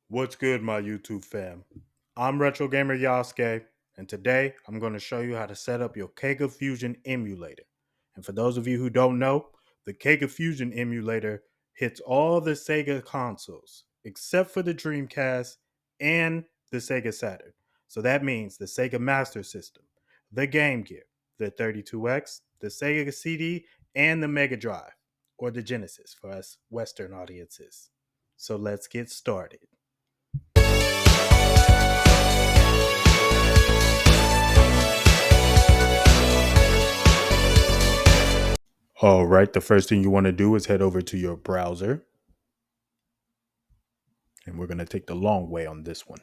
What's good, my YouTube fam? I'm Retro Gamer Yasuke, and today I'm going to show you how to set up your Kega Fusion emulator. And for those of you who don't know, the Kega Fusion emulator hits all the Sega consoles except for the Dreamcast and the Sega Saturn. So that means the Sega Master System, the Game Gear, the 32X, the Sega CD, and the Mega Drive, or the Genesis for us Western audiences. So let's get started. All right, the first thing you want to do is head over to your browser, and we're going to take the long way on this one.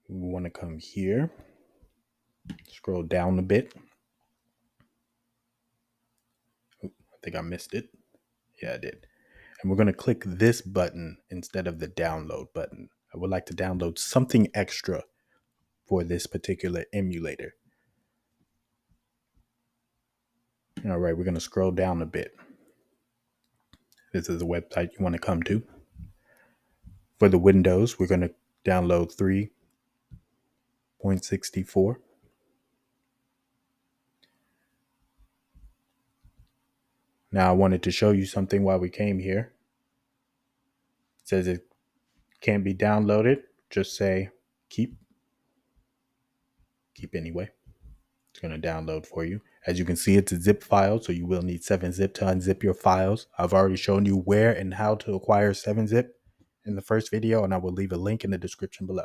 We want to come here, scroll down a bit. I think I missed it. Yeah, I did. And we're going to click this button instead of the download button. I would like to download something extra for this particular emulator. All right, we're going to scroll down a bit. This is the website you want to come to. For the Windows, we're going to download 3.64. Now I wanted to show you something while we came here. It says it can't be downloaded. Just say keep anyway. It's going to download for you. As you can see, it's a zip file, so you will need 7-zip to unzip your files. I've already shown you where and how to acquire 7-zip in the first video, and I will leave a link in the description below.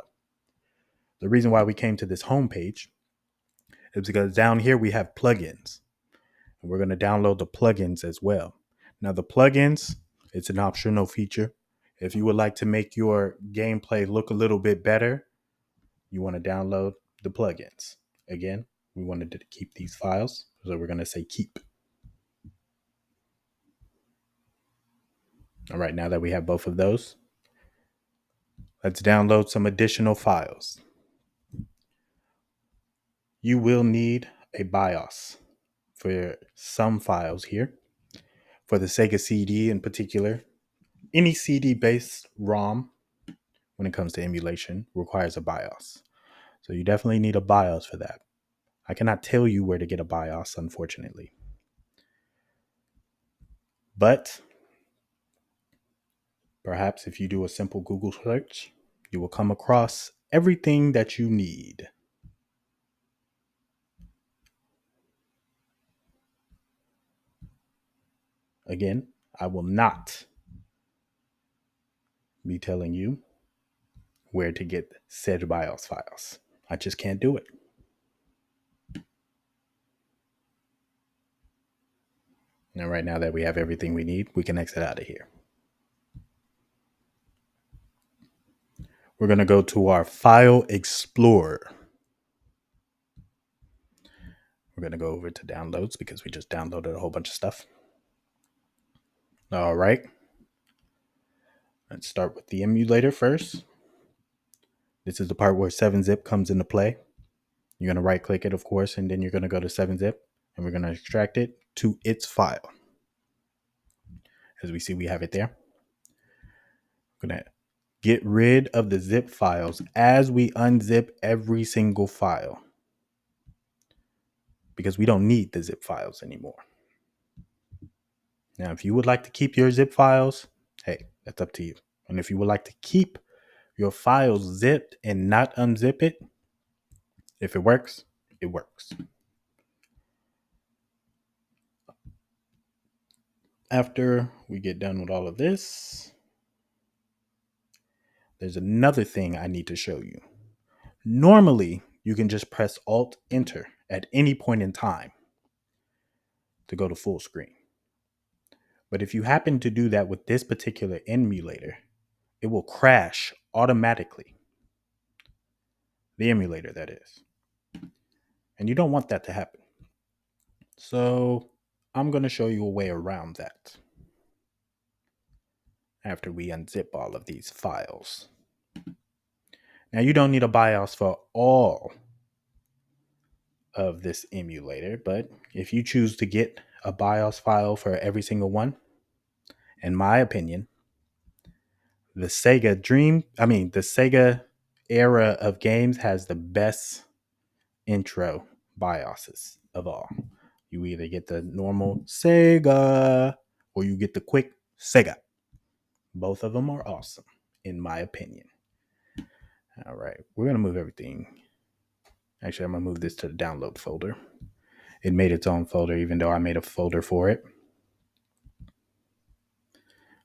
The reason why we came to this homepage is because down here we have plugins, and we're going to download the plugins as well. Now the plugins, it's an optional feature. If you would like to make your gameplay look a little bit better, you want to download the plugins. Again, we wanted to keep these files, so we're going to say keep. All right, now that we have both of those, let's download some additional files. You will need a BIOS for some files here. For the Sega CD in particular, any CD-based ROM, when it comes to emulation, requires a BIOS. So you definitely need a BIOS for that. I cannot tell you where to get a BIOS, unfortunately. But perhaps if you do a simple Google search, you will come across everything that you need. Again, I will not be telling you where to get said BIOS files. I just can't do it. And right now that we have everything we need, we can exit out of here. We're going to go to our File Explorer. We're going to go over to downloads because we just downloaded a whole bunch of stuff. All right. Let's start with the emulator first. This is the part where 7-zip comes into play. You're going to right click it, of course, and then you're going to go to 7-zip and we're going to extract it to its file. As we see, we have it there. We're going to get rid of the zip files as we unzip every single file, because we don't need the zip files anymore. Now, if you would like to keep your zip files, hey, that's up to you. And if you would like to keep your files zipped and not unzip it, if it works, it works. After we get done with all of this, there's another thing I need to show you. Normally, you can just press Alt-Enter at any point in time to go to full screen. But if you happen to do that with this particular emulator, it will crash automatically. The emulator, that is. And you don't want that to happen. So I'm going to show you a way around that after we unzip all of these files. Now, you don't need a BIOS for all of this emulator, but if you choose to get a BIOS file for every single one, in my opinion, The the Sega era of games has the best intro BIOSes of all. You either get the normal Sega or you get the quick Sega. Both of them are awesome, in my opinion. All right, we're going to move everything. Actually, I'm going to move this to the download folder. It made its own folder, even though I made a folder for it.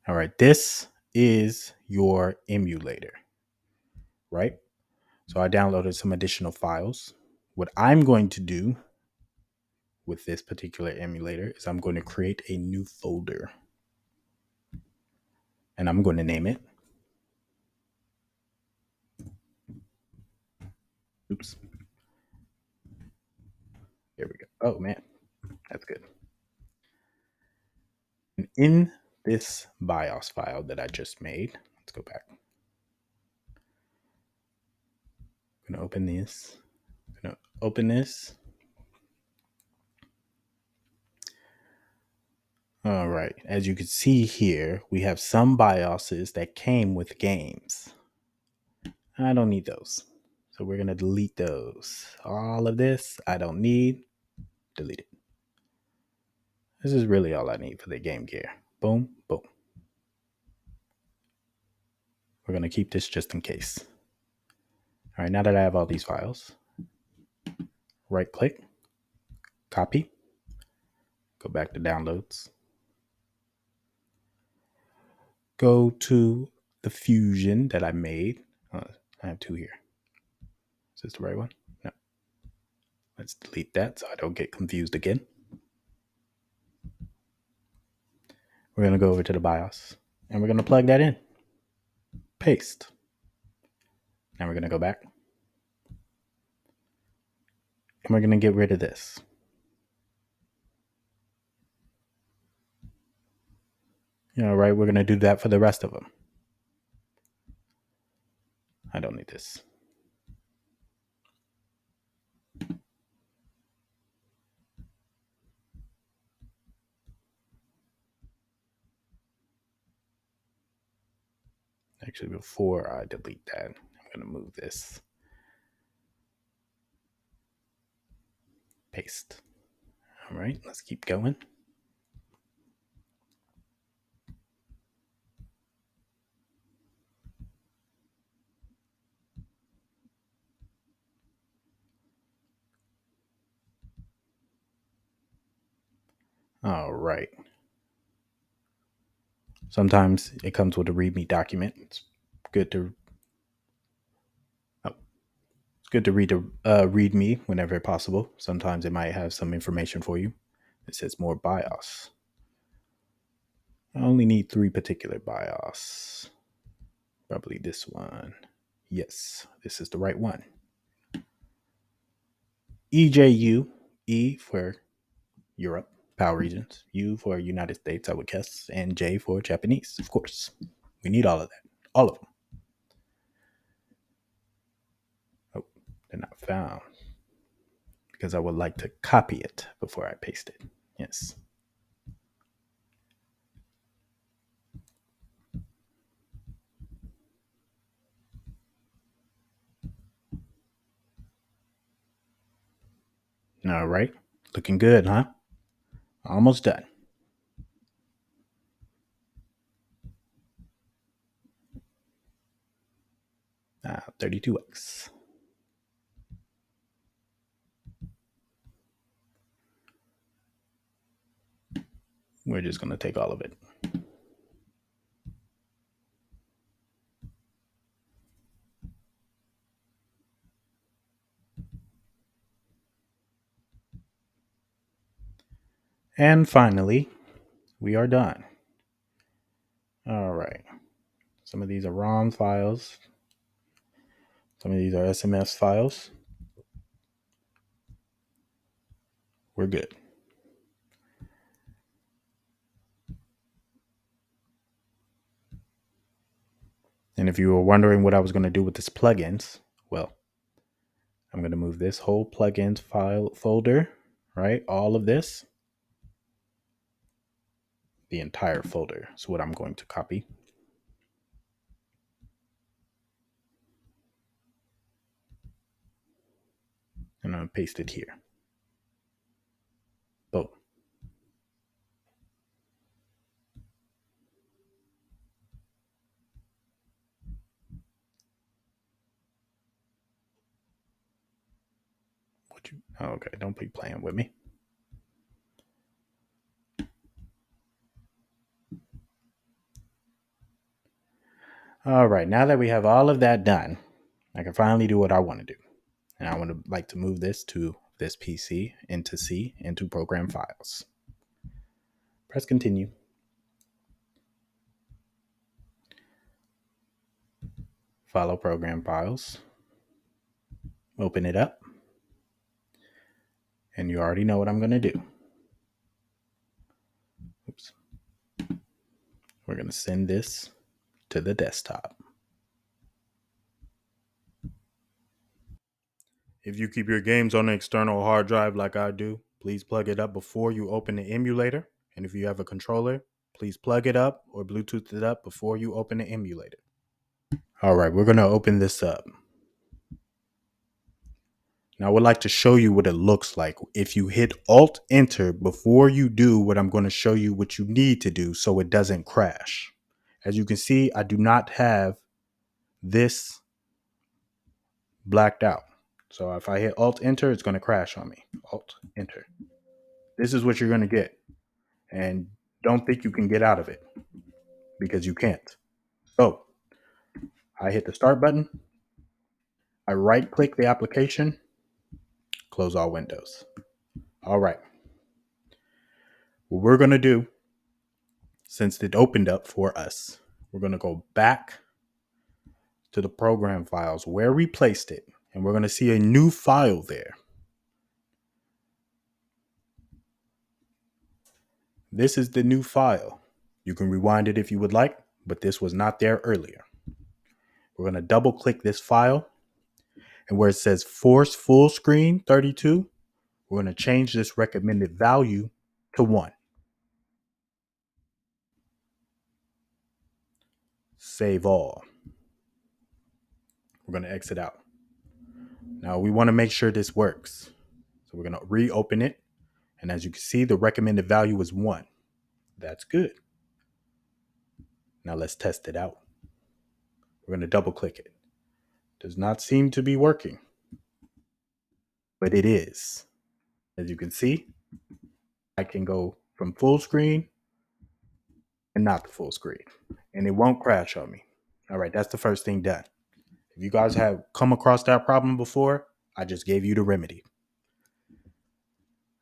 All right, this is your emulator, right? So I downloaded some additional files. What I'm going to do with this particular emulator is I'm going to create a new folder. And I'm going to name it. Oops. Here we go. Oh, man. That's good. And in this BIOS file that I just made, let's go back. I'm going to open this. All right. As you can see here, we have some BIOSes that came with games. I don't need those. So we're going to delete those. All of this I don't need. Delete it. This is really all I need for the Game Gear. Boom, boom. We're going to keep this just in case. All right, now that I have all these files, right click, copy, go back to downloads, go to the Fusion that I made. I have two here. Is this the right one? No. Let's delete that so I don't get confused again. We're going to go over to the BIOS and we're going to plug that in. Paste. Now we're going to go back and we're going to get rid of this. All right, we're going to do that for the rest of them. I don't need this. Actually, before I delete that, I'm going to move this. Paste. All right, let's keep going. All right. Sometimes it comes with a README document. It's good to read the README whenever possible. Sometimes it might have some information for you. It says more BIOS. I only need 3 particular BIOS. Probably this one. Yes, this is the right one. EJU, E for Europe, PAL regions, U for United States, I would guess, and J for Japanese, of course. We need all of that. All of them. Oh, they're not found. Because I would like to copy it before I paste it. Yes. All right. Looking good, huh? Almost done. 32X. We're just going to take all of it. And finally, we are done. All right. Some of these are ROM files. Some of these are SMS files. We're good. And if you were wondering what I was going to do with this plugins, well, I'm going to move this whole plugins file folder, right? All of this, the entire folder is what I'm going to copy. going to paste it here. Boom. Okay, don't be playing with me. All right, now that we have all of that done, I can finally do what I want to do. And I want to like to move this to this PC into C, into program files. Press continue. Follow program files. Open it up. And you already know what I'm going to do. Oops. We're going to send this to the desktop. If you keep your games on an external hard drive like I do, please plug it up before you open the emulator. And if you have a controller, please plug it up or Bluetooth it up before you open the emulator. All right, we're going to open this up. Now, I would like to show you what it looks like if you hit Alt-Enter before you do what I'm going to show you what you need to do so it doesn't crash. As you can see, I do not have this blacked out. So if I hit Alt-Enter, it's going to crash on me. Alt-Enter. This is what you're going to get. And don't think you can get out of it because you can't. So I hit the Start button. I right-click the application. Close all windows. All right. What we're going to do, since it opened up for us, we're going to go back to the program files where we placed it. And we're going to see a new file there. This is the new file. You can rewind it if you would like, but this was not there earlier. We're going to double click this file. And where it says Force Fullscreen 32, we're going to change this recommended value to 1. Save all. We're going to exit out. Now we want to make sure this works. So we're going to reopen it. And as you can see, the recommended value is 1. That's good. Now let's test it out. We're going to double click it. Does not seem to be working, but it is. As you can see, I can go from full screen and not the full screen, and it won't crash on me. All right, that's the first thing done. If you guys have come across that problem before, I just gave you the remedy.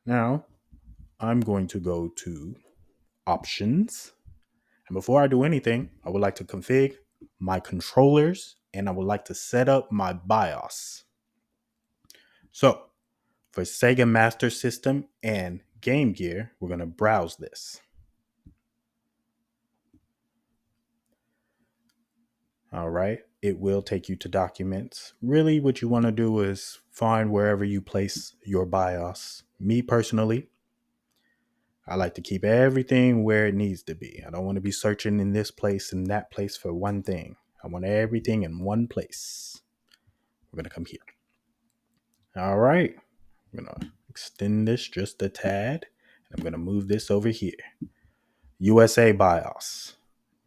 Now, I'm going to go to Options. And before I do anything, I would like to configure my controllers and I would like to set up my BIOS. So, for Sega Master System and Game Gear, we're going to browse this. All right. It will take you to documents. Really, what you want to do is find wherever you place your BIOS. Me personally, I like to keep everything where it needs to be. I don't want to be searching in this place and that place for one thing. I want everything in one place. We're going to come here. All right. I'm going to extend this just a tad. I'm going to move this over here. USA BIOS.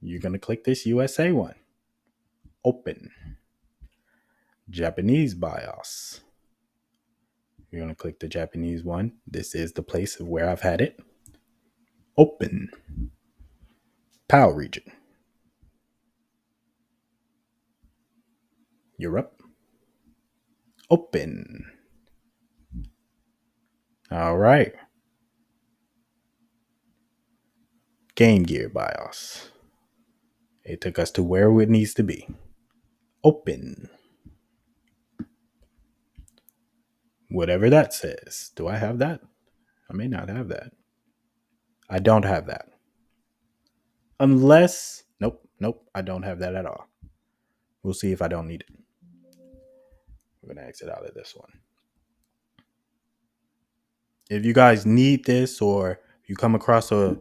You're going to click this USA one. Open. Japanese BIOS. You're going to click the Japanese one. This is the place of where I've had it. Open. PAL region. Europe. Open. All right. Game Gear BIOS. It took us to where it needs to be. Open. Whatever that says. Do I have that? I may not have that. I don't have that. Unless, nope, I don't have that at all. We'll see if I don't need it. We're going to exit out of this one. If you guys need this or you come across a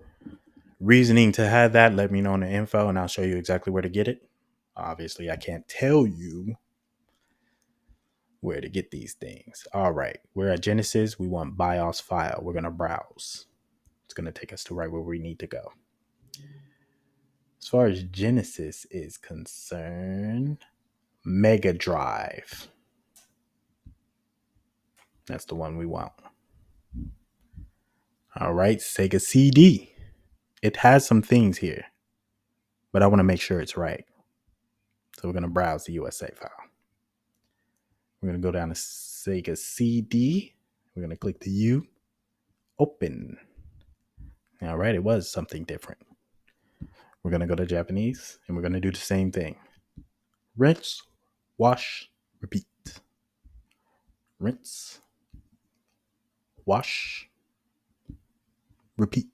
reasoning to have that, let me know in the info and I'll show you exactly where to get it. Obviously, I can't tell you where to get these things. All right, we're at Genesis. We want BIOS file. We're going to browse. It's going to take us to right where we need to go. As far as Genesis is concerned, Mega Drive. That's the one we want. All right, Sega CD. It has some things here, but I want to make sure it's right. So we're going to browse the USA file. We're going to go down to Sega CD. We're going to click the U. Open. All right, it was something different. We're going to go to Japanese, and we're going to do the same thing. Rinse, wash, repeat. Rinse, wash, repeat.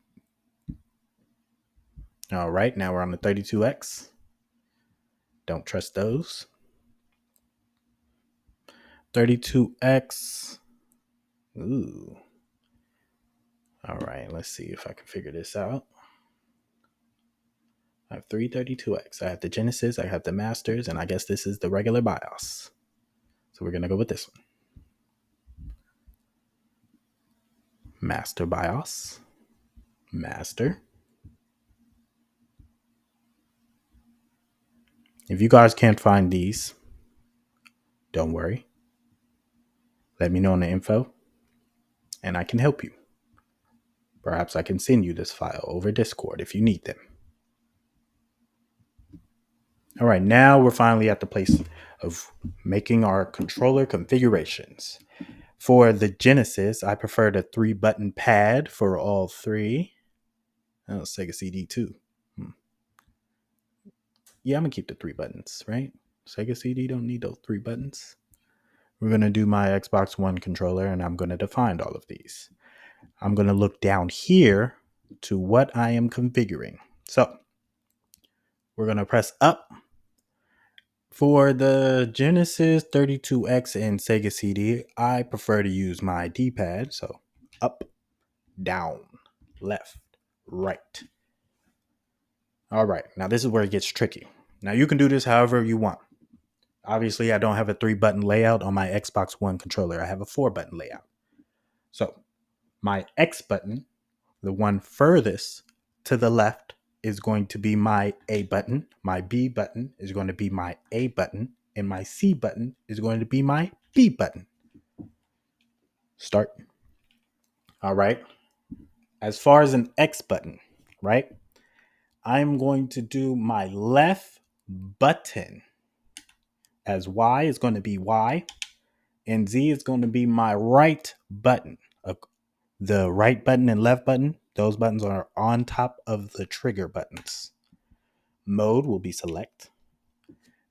All right, now we're on the 32X. Don't trust those. 32X. Ooh. All right, let's see if I can figure this out. I have 332X. I have the Genesis, I have the Masters, and I guess this is the regular BIOS. So we're going to go with this one. Master BIOS. Master. If you guys can't find these, don't worry. Let me know in the info, and I can help you. Perhaps I can send you this file over Discord if you need them. All right, now we're finally at the place of making our controller configurations. For the Genesis, I prefer the 3-button pad for all three. Oh, Sega CD too. Yeah, I'm going to keep the 3 buttons, right? Sega CD don't need those 3 buttons. We're going to do my Xbox One controller, and I'm going to define all of these. I'm going to look down here to what I am configuring. So we're going to press up. For the Genesis 32X and Sega CD, I prefer to use my D-pad. So up, down, left, right. All right, now this is where it gets tricky. Now you can do this however you want. Obviously, I don't have a 3-button layout on my Xbox One controller. I have a 4-button layout. So my X button, the one furthest to the left, is going to be my A button. My B button is going to be my A button. And my C button is going to be my B button. Start. All right. As far as an X button, right? I'm going to do my left button as Y is going to be Y. And Z is going to be my right button. The right button and left button, those buttons are on top of the trigger buttons. Mode will be select.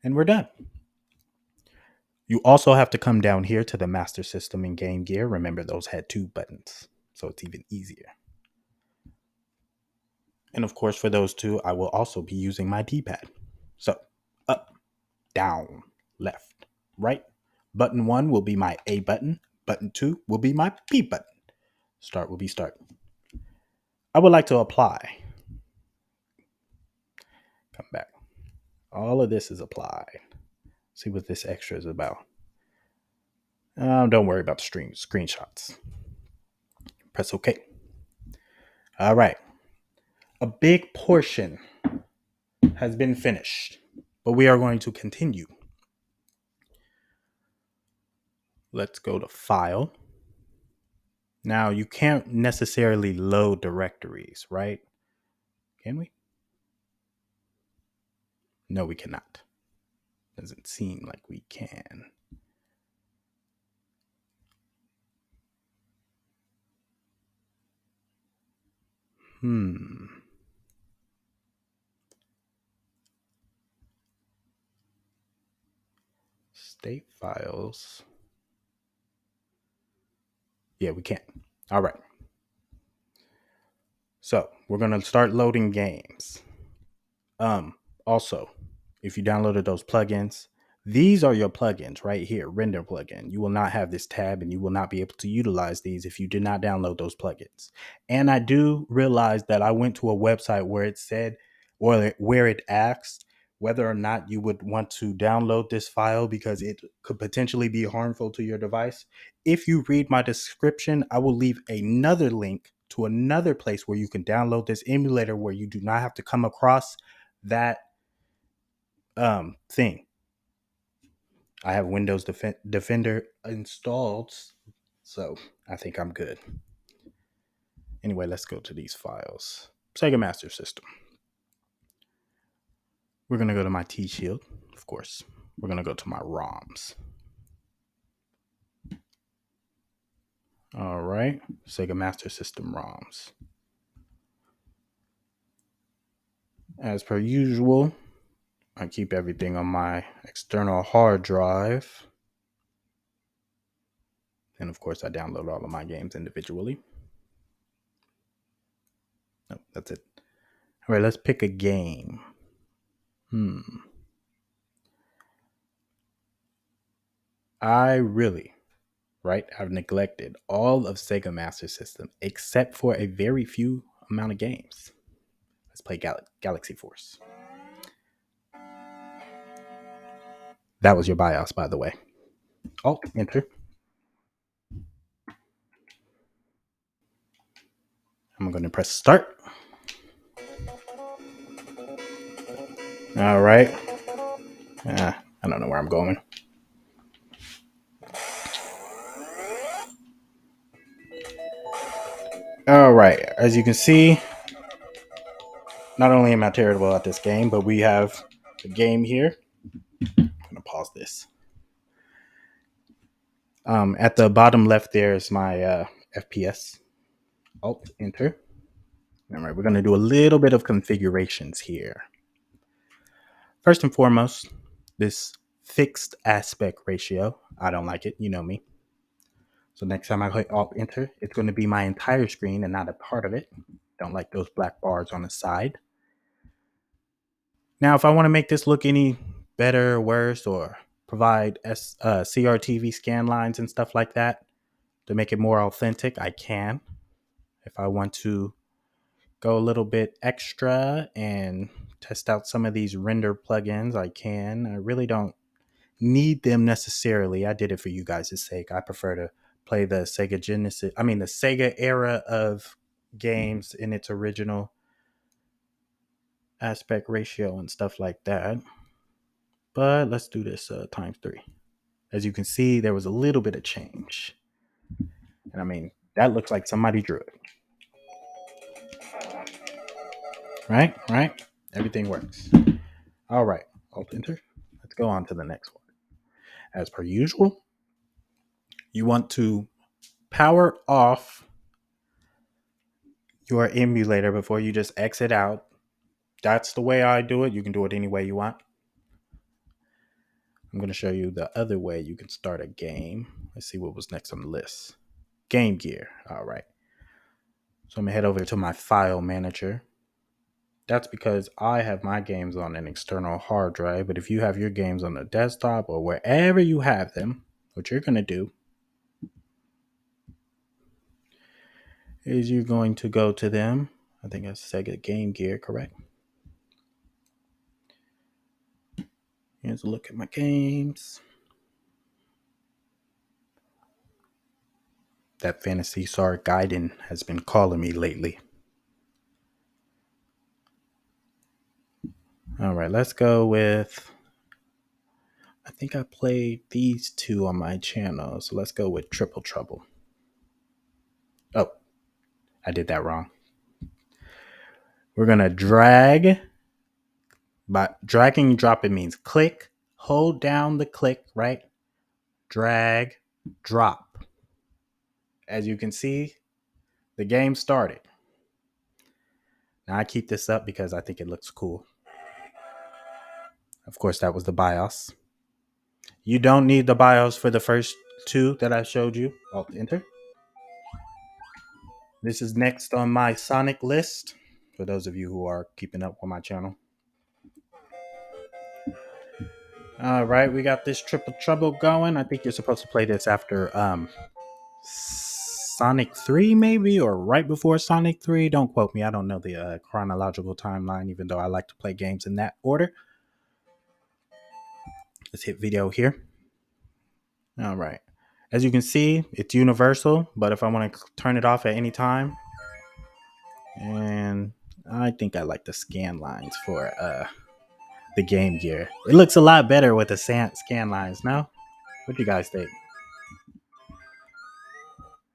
And we're done. You also have to come down here to the Master System and Game Gear. Remember, those had 2 buttons, so it's even easier. And of course, for those 2, I will also be using my D-pad. So, up, down, left, right. Button 1 will be my A button. Button 2 will be my B button. Start will be start. I would like to apply. Come back. All of this is applied. See what this extra is about. Don't worry about the screenshots. Press OK. All right. A big portion has been finished, but we are going to continue. Let's go to File. Now, you can't necessarily load directories, right? Can we? No, we cannot. Doesn't seem like we can. State files. Yeah, we can't. All right. So we're going to start loading games. Also, if you downloaded those plugins, these are your plugins right here, render plugin. You will not have this tab and you will not be able to utilize these if you did not download those plugins. And I do realize that I went to a website where it said, or where it asked whether or not you would want to download this file because it could potentially be harmful to your device. If you read my description, I will leave another link to another place where you can download this emulator where you do not have to come across that thing. I have Windows Defender installed, so I think I'm good. Anyway, let's go to these files. Sega Master System. We're going to go to my T-Shield, of course. We're going to go to my ROMs. All right, Sega Master System ROMs. As per usual, I keep everything on my external hard drive. And of course, I download all of my games individually. No, that's it. All right, let's pick a game. I really, right, I've neglected all of Sega Master System except for a very few amount of games. Let's play Galaxy Force. That was your BIOS, by the way. Alt, enter. I'm going to press start. All right. I don't know where I'm going. All right. As you can see, not only am I terrible at this game, but we have the game here. I'm going to pause this. At the bottom left, there's my FPS. Alt, enter. All right. We're going to do a little bit of configurations here. First and foremost, this fixed aspect ratio. I don't like it. You know me. So next time I click Alt Enter, it's going to be my entire screen and not a part of it. Don't like those black bars on the side. Now, if I want to make this look any better or worse, or provide CRTV scan lines and stuff like that to make it more authentic, I can. If I want to go a little bit extra and test out some of these render plugins, I can. I really don't need them necessarily. I did it for you guys' sake. I prefer to play the Sega the Sega era of games in its original aspect ratio and stuff like that. But let's do this times 3. As you can see, there was a little bit of change. And that looks like somebody drew it. Right? Everything works. All right, Alt Enter. Let's go on to the next one. As per usual, you want to power off your emulator before you just exit out. That's the way I do it. You can do it any way you want. I'm going to show you the other way you can start a game. Let's see what was next on the list. Game Gear. All right. So I'm going to head over to my file manager. That's because I have my games on an external hard drive. But if you have your games on the desktop or wherever you have them, what you're going to do is you're going to go to them. I think that's Sega Game Gear, correct? Here's a look at my games. That Fantasy Star Gaiden has been calling me lately. All right, let's go with... I think I played these two on my channel, so let's go with Triple Trouble. Oh, I did that wrong. We're going to drag. By dragging and dropping means click, hold down the click, right? Drag, drop. As you can see, the game started. Now I keep this up because I think it looks cool. Of course, that was the BIOS. You don't need the BIOS for the first two that I showed you. Alt Enter. This is next on my Sonic list, for those of you who are keeping up with my channel. All right, we got this Triple Trouble going. I think you're supposed to play this after Sonic 3, maybe, or right before Sonic 3. Don't quote me. I don't know the chronological timeline, even though I like to play games in that order. Let's hit video here. All right. As you can see, it's universal, but if I want to turn it off at any time, and I think I like the scan lines for the Game Gear. It looks a lot better with the scan lines, no? What do you guys think?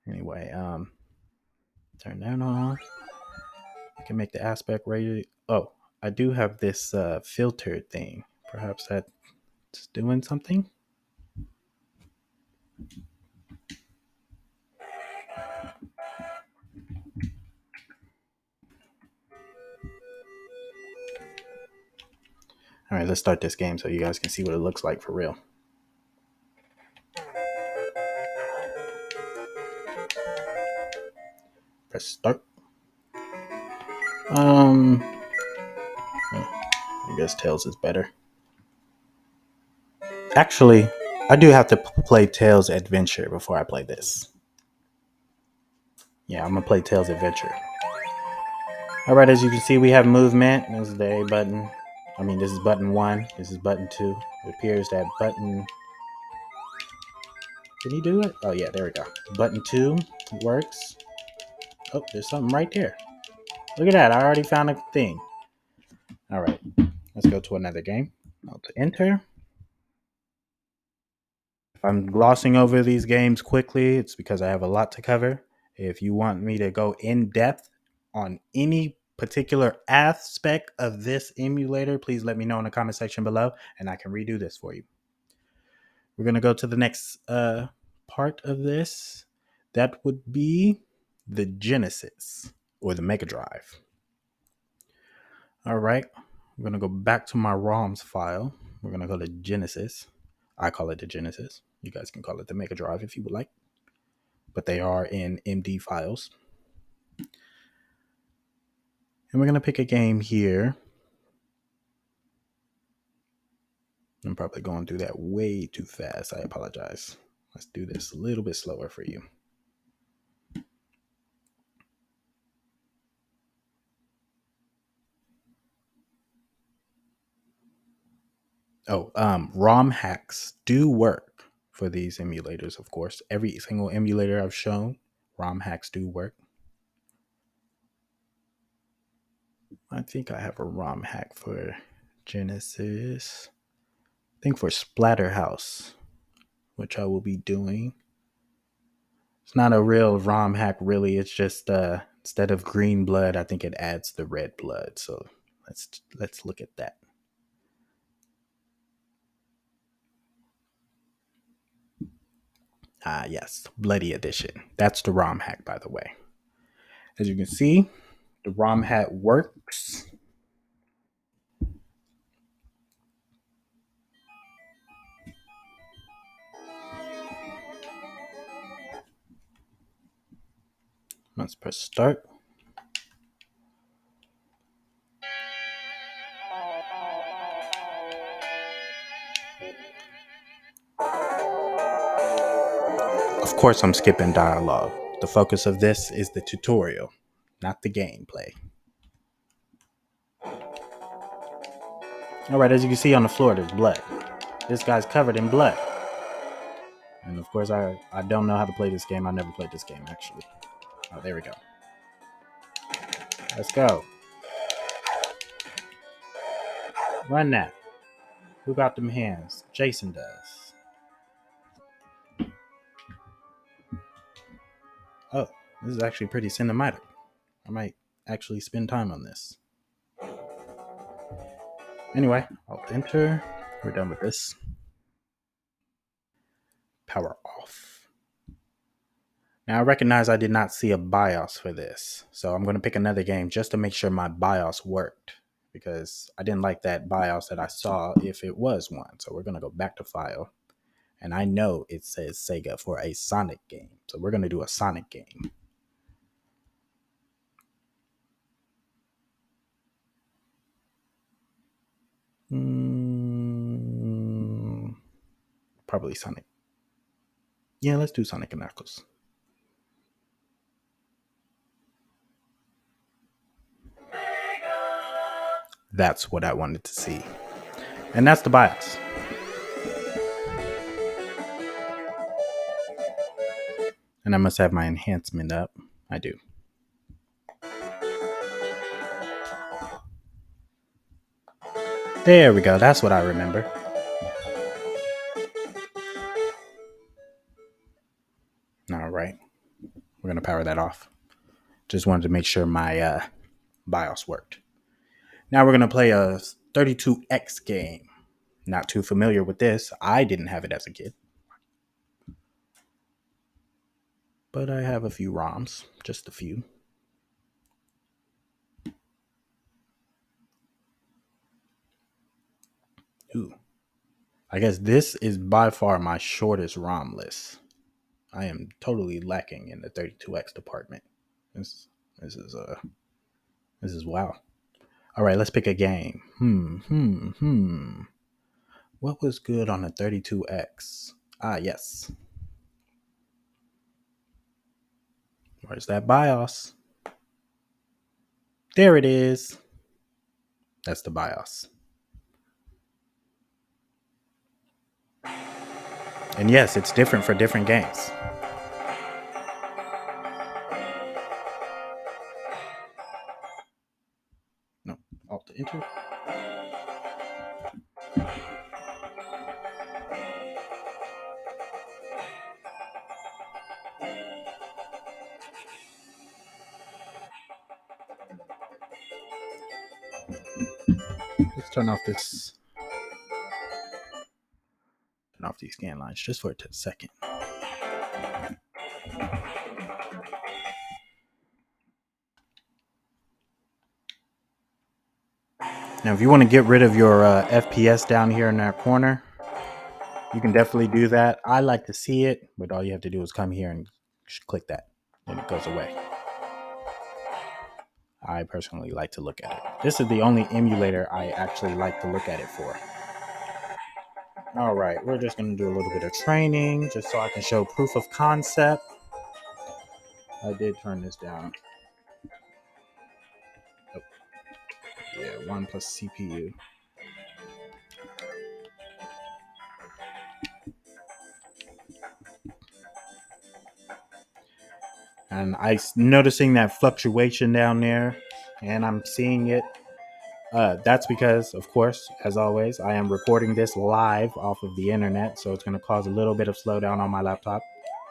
Anyway, turn that on. I can make the aspect ratio. Oh, I do have this filter thing. Perhaps that's doing something. All right, let's start this game so you guys can see what it looks like for real. Press start. I guess Tails is better. Actually, I do have to play Tails Adventure before I play this. Yeah, I'm gonna play Tails Adventure. All right, as you can see, we have movement. This is the A button. I mean, this is button 1. This is button 2. It appears that button... Did he do it? Oh, yeah, there we go. Button 2 works. Oh, there's something right there. Look at that. I already found a thing. All right, let's go to another game. I'll to enter. If I'm glossing over these games quickly, it's because I have a lot to cover. If you want me to go in depth on any particular aspect of this emulator, please let me know in the comment section below and I can redo this for you. We're going to go to the next part of this. That would be the Genesis or the Mega Drive. All right. I'm going to go back to my ROMs file. We're going to go to Genesis. I call it the Genesis. You guys can call it the Mega Drive if you would like. But they are in MD files. And we're going to pick a game here. I'm probably going through that way too fast. I apologize. Let's do this a little bit slower for you. Oh, ROM hacks do work for these emulators, of course. Every single emulator I've shown, ROM hacks do work. I think I have a ROM hack for Genesis. I think for Splatterhouse, which I will be doing. It's not a real ROM hack, really. It's just instead of green blood, I think it adds the red blood. So let's look at that. Ah, yes, Bloody Edition. That's the ROM hack, by the way. As you can see, the ROM hack works. Let's press start. Of course, I'm skipping dialogue. The focus of this is the tutorial, not the gameplay. All right, as you can see on the floor, there's blood. This guy's covered in blood. And of course, I don't know how to play this game. I never played this game, actually. Oh, there we go. Let's go. Run that. Who got them hands? Jason does. Oh, this is actually pretty cinematic. I might actually spend time on this. Anyway, I'll enter. We're done with this. Power off. Now I recognize I did not see a BIOS for this, so I'm going to pick another game just to make sure my BIOS worked, because I didn't like that BIOS that I saw if it was one. So we're going to go back to file, and I know it says Sega for a Sonic game, so we're going to do a Sonic game. Probably Sonic. Yeah, let's do Sonic and Knuckles. That's what I wanted to see. And that's the BIOS. And I must have my enhancement up. I do. There we go. That's what I remember. All right. We're going to power that off. Just wanted to make sure my BIOS worked. Now we're going to play a 32X game. Not too familiar with this. I didn't have it as a kid. But I have a few ROMs. Just a few. Ooh. I guess this is by far my shortest ROM list. I am totally lacking in the 32X department. This this is this is wow. All right, let's pick a game. What was good on the 32X? Ah, yes. Where's that BIOS? There it is. That's the BIOS. And yes, it's different for different games. No, Alt Enter. Let's turn off this. Turn off these scan lines just for a second. Now, if you want to get rid of your FPS down here in that corner, you can definitely do that. I like to see it, but all you have to do is come here and click that, and it goes away. I personally like to look at it. This is the only emulator I actually like to look at it for. All right, we're just going to do a little bit of training just so I can show proof of concept. I did turn this down. Oh, yeah, 1 plus CPU. And I'm noticing that fluctuation down there, and I'm seeing it. That's because, of course, as always, I am recording this live off of the internet, so it's going to cause a little bit of slowdown on my laptop.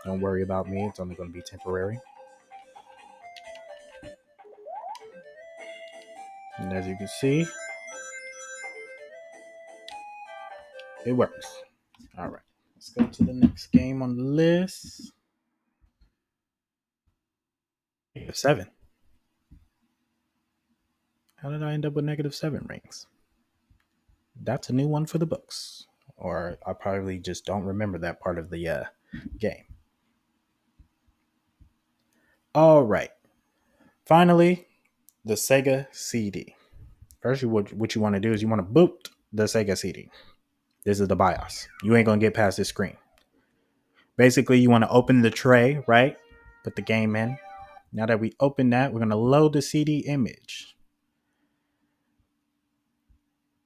Don't worry about me, it's only going to be temporary. And as you can see, it works. All right, let's go to the next game on the list. -7. How did I end up with -7 rings? That's a new one for the books. Or I probably just don't remember that part of the game. All right. Finally, the Sega CD. First, what you want to do is you want to boot the Sega CD. This is the BIOS. You ain't going to get past this screen. Basically, you want to open the tray, right? Put the game in. Now that we open that, we're going to load the CD image.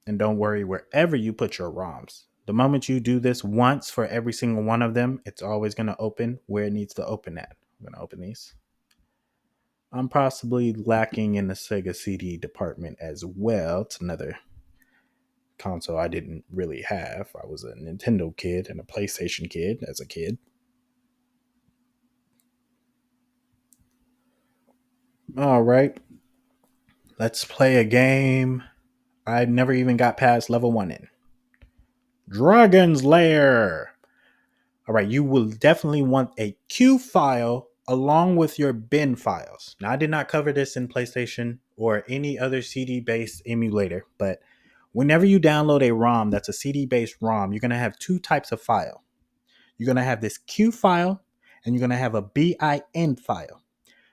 And don't worry, wherever you put your ROMs, the moment you do this once for every single one of them, it's always going to open where it needs to open at. I'm going to open these. I'm possibly lacking in the Sega CD department as well. It's another console I didn't really have. I was a Nintendo kid and a PlayStation kid as a kid. All right. Let's play a game I never even got past level 1 in. Dragon's Lair. All right, you will definitely want a Q file along with your bin files. Now, I did not cover this in PlayStation or any other CD-based emulator, but whenever you download a ROM that's a CD-based ROM, you're going to have two types of file. You're going to have this Q file and you're going to have a bin file.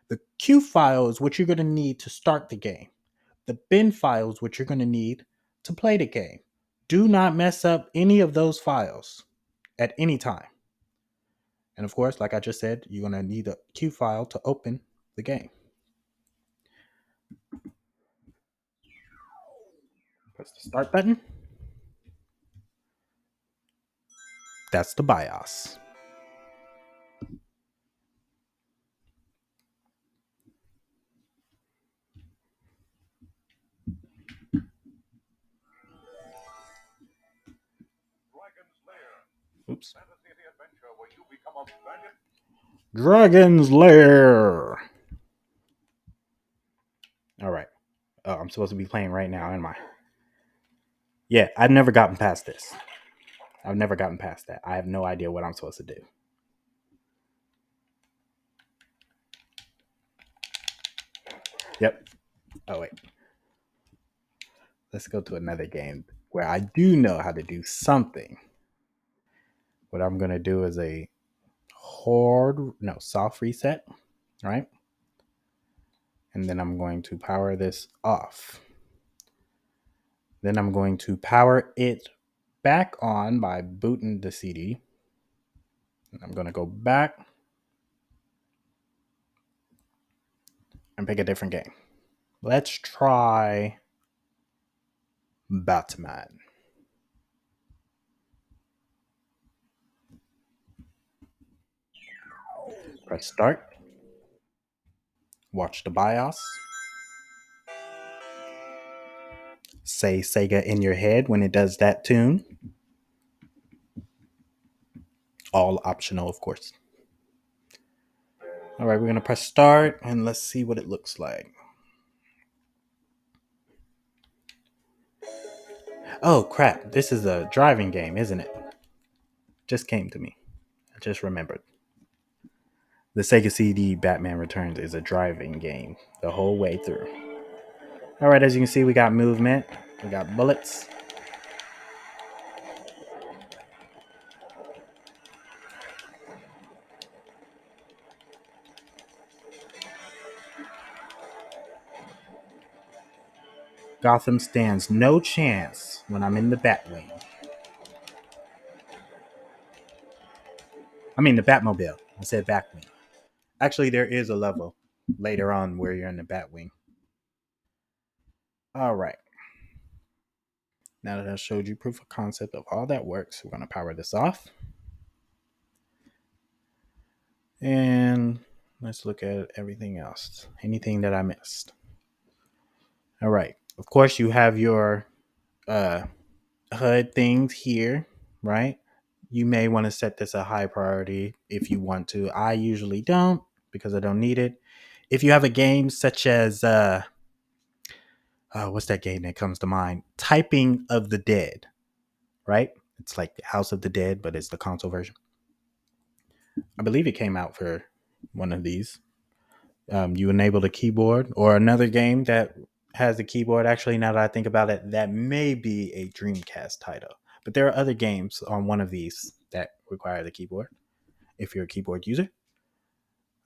The Q file is what you're going to need to start the game. The bin file is what you're going to need to play the game. Do not mess up any of those files at any time. And of course, like I just said, you're going to need a Q file to open the game. Press the start button. That's the BIOS. Oops. Dragon's Lair. All right. Oh, I'm supposed to be playing right now, am I? Yeah, I've never gotten past this. I've never gotten past that. I have no idea what I'm supposed to do. Yep. Oh, wait. Let's go to another game where I do know how to do something. What I'm going to do is a soft reset, right? And then I'm going to power this off. Then I'm going to power it back on by booting the CD. And I'm going to go back and pick a different game. Let's try Batman. Press start. Watch the BIOS. Say Sega in your head when it does that tune. All optional, of course. All right, we're going to press start and let's see what it looks like. Oh, crap. This is a driving game, isn't it? Just came to me. I just remembered. The Sega CD Batman Returns is a driving game the whole way through. All right, as you can see, we got movement. We got bullets. Gotham stands no chance when I'm in the Batwing. I mean, the Batmobile. I said Batwing. Actually, there is a level later on where you're in the Batwing. All right. Now that I showed you proof of concept of all that works, we're going to power this off. And let's look at everything else. Anything that I missed. All right. Of course, you have your HUD things here, right? You may want to set this a high priority if you want to. I usually don't because I don't need it. If you have a game such as what's that game that comes to mind? Typing of the Dead, right? It's like House of the Dead, but it's the console version. I believe it came out for one of these. You enable the keyboard, or another game that has the keyboard. Actually, now that I think about it, that may be a Dreamcast title. But there are other games on one of these that require the keyboard if you're a keyboard user.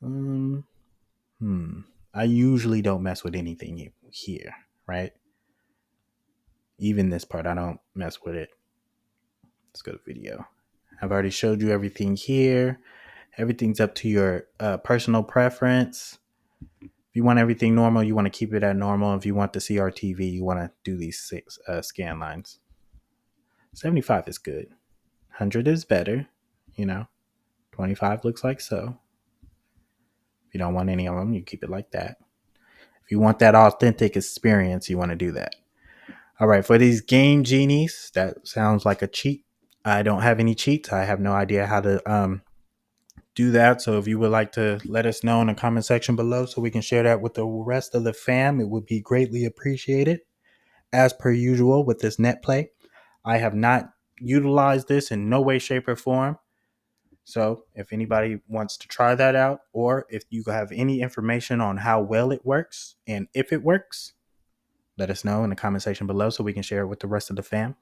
I usually don't mess with anything here, right? Even this part, I don't mess with it. Let's go to video. I've already showed you everything here. Everything's up to your personal preference. If you want everything normal, you want to keep it at normal. If you want the CRTV, you want to do these 6 scan lines. 75 is good. 100 is better. 25 looks like so. If you don't want any of them, you keep it like that. If you want that authentic experience, you want to do that. All right, for these game genies, that sounds like a cheat. I don't have any cheats. I have no idea how to do that. So if you would like to let us know in the comment section below so we can share that with the rest of the fam, it would be greatly appreciated. As per usual with this net play, I have not utilized this in no way, shape, or form. So if anybody wants to try that out, or if you have any information on how well it works and if it works, let us know in the comment section below so we can share it with the rest of the fam.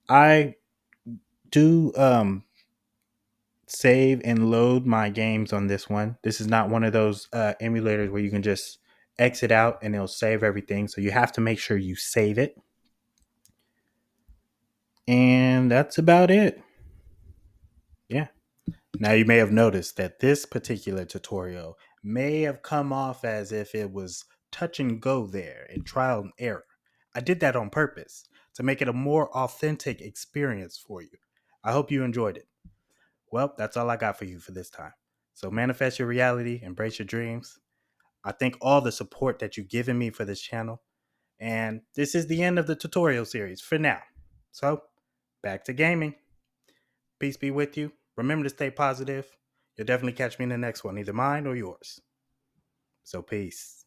I do save and load my games on this one. This is not one of those emulators where you can just exit out and it'll save everything. So you have to make sure you save it. And that's about it. Yeah. Now you may have noticed that this particular tutorial may have come off as if it was touch and go there and trial and error. I did that on purpose to make it a more authentic experience for you. I hope you enjoyed it. Well, that's all I got for you for this time. So manifest your reality, embrace your dreams. I thank all the support that you've given me for this channel. And this is the end of the tutorial series for now. So, back to gaming. Peace be with you. Remember to stay positive. You'll definitely catch me in the next one, either mine or yours. So peace.